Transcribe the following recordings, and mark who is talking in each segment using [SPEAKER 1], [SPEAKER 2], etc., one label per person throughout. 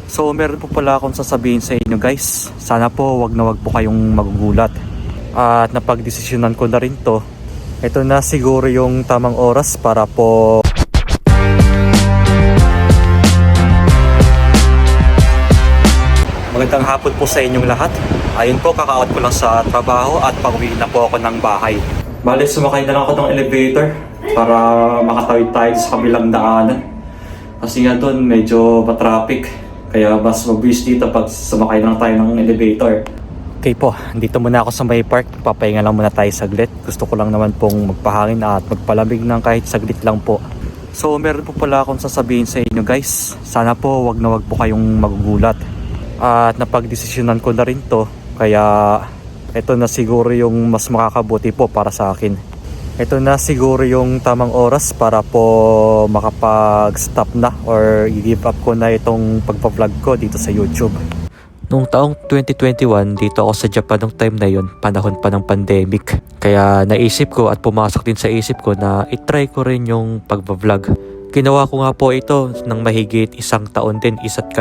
[SPEAKER 1] So meron po pala akong sasabihin sa inyo guys. Sana po wag na wag po kayong magugulat. At napagdesisyonan ko na rin to. Ito na siguro yung tamang oras para po magandang hapon po sa inyong lahat. Ayun po, kaka-out ko lang sa trabaho at pauwi na po ako ng bahay. Bale, sumakay na lang ako ng elevator para makatawid tayo sa kabilang daanan. Kasi nga doon medyo matraffic. Kaya mas mabilis dito pag sumakay lang tayo ng elevator. Okay po, dito muna ako sa may park. Papahinga lang muna tayo saglit. Gusto ko lang naman pong magpahangin at magpalamig ng kahit saglit lang po. So meron po pala akong sasabihin sa inyo guys. Sana po wag na wag po kayong magugulat. At napagdesisyonan ko na rin to. Kaya ito na siguro yung mas makakabuti po para sa akin. Ito na siguro yung tamang oras para po makapag-stop na or i-give up ko na itong pagpa-vlog ko dito sa YouTube. Noong taong 2021, dito ako sa Japan nung time na yon, panahon pa ng pandemic. Kaya naisip ko at pumasok din sa isip ko na itry ko rin yung pagpa-vlog. Ginawa ko nga po ito ng mahigit 1 taon din, 1.5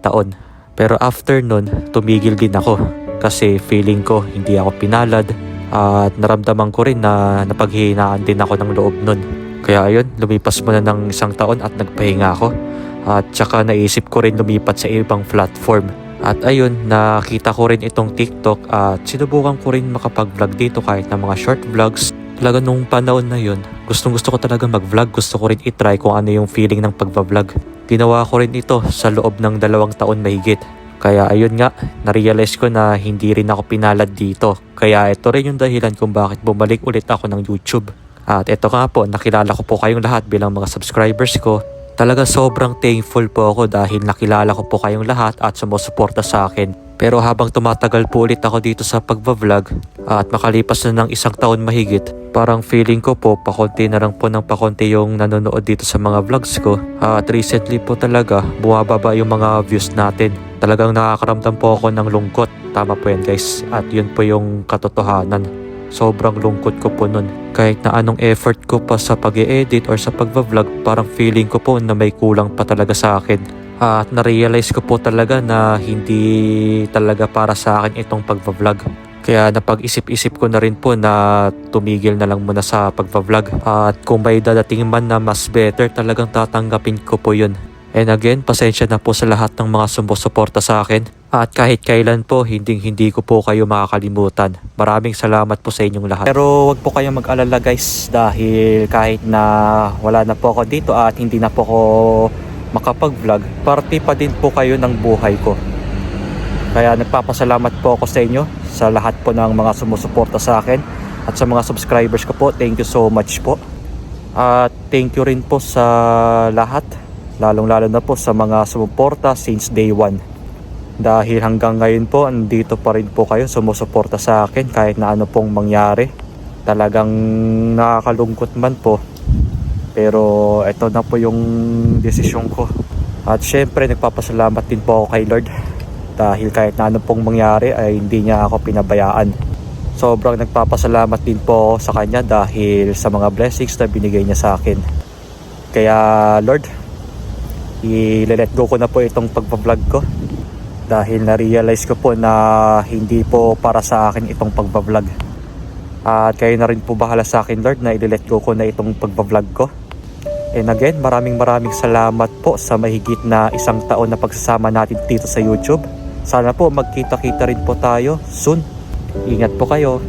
[SPEAKER 1] taon. Pero after nun, tumigil din ako kasi feeling ko hindi ako pinalad. At naramdaman ko rin na napaghihinaan din ako ng loob nun. Kaya ayun, lumipas muna ng 1 taon at nagpahinga ako. At saka naisip ko rin lumipat sa ibang platform. At ayun, nakita ko rin itong TikTok at sinubukan ko rin makapag-vlog dito kahit na mga short vlogs. Talaga nung panahon na yun, gustong gusto ko talaga mag-vlog. Gusto ko rin itry kung ano yung feeling ng pag-vlog. Ginawa ko rin ito sa loob ng 2 taon mahigit. Kaya ayun nga, na-realize ko na hindi rin ako pinalad dito. Kaya ito rin yung dahilan kung bakit bumalik ulit ako ng YouTube. At ito nga po, nakilala ko po kayong lahat bilang mga subscribers ko. Talaga sobrang thankful po ako dahil nakilala ko po kayong lahat at sumusuporta sa akin. Pero habang tumatagal po ulit ako dito sa pagbablog at makalipas na ng 1 taon mahigit, parang feeling ko po pakonti na lang po ng pakonti yung nanonood dito sa mga vlogs ko. At recently po talaga bumababa yung mga views natin. Talagang nakakaramdam po ako ng lungkot. Tama po yan guys. At yun po yung katotohanan. Sobrang lungkot ko po nun. Kahit na anong effort ko pa sa pag-e-edit or sa pagbablog, parang feeling ko po na may kulang pa talaga sa akin. At na-realize ko po talaga na hindi talaga para sa akin itong pagbablog. Kaya napag-isip-isip ko na rin po na tumigil na lang muna sa pagbablog. At kung may dadating man na mas better, talagang tatanggapin ko po yun. And again, pasensya na po sa lahat ng mga sumusuporta sa akin. At kahit kailan po, hindi ko po kayo makakalimutan. Maraming salamat po sa inyong lahat. Pero wag po kayong mag-alala guys, dahil kahit na wala na po ako dito at hindi na po ako makapag-vlog, parte pa din po kayo ng buhay ko. Kaya nagpapasalamat po ako sa inyo, sa lahat po ng mga sumusuporta sa akin. At sa mga subscribers ko po, thank you so much po. At thank you rin po sa lahat. Lalong-lalo na po sa mga sumuporta since day 1. Dahil hanggang ngayon po, andito pa rin po kayo sumusuporta sa akin kahit na ano pong mangyari. Talagang nakakalungkot man po. Pero ito na po yung desisyon ko. At syempre nagpapasalamat din po ako kay Lord. Dahil kahit na ano pong mangyari ay hindi niya ako pinabayaan. Sobrang nagpapasalamat din po ako sa Kanya dahil sa mga blessings na binigay niya sa akin. Kaya Lord, i-let go ko na po itong pagpa-vlog ko dahil na-realize ko po na hindi po para sa akin itong pagpa-vlog. At kayo na rin po bahala sa akin Lord na i-let go ko na itong pagpa-vlog ko. And again, maraming salamat po sa mahigit na 1 taon na pagsasama natin dito sa YouTube. Sana po magkita-kita rin po tayo soon. Ingat po kayo.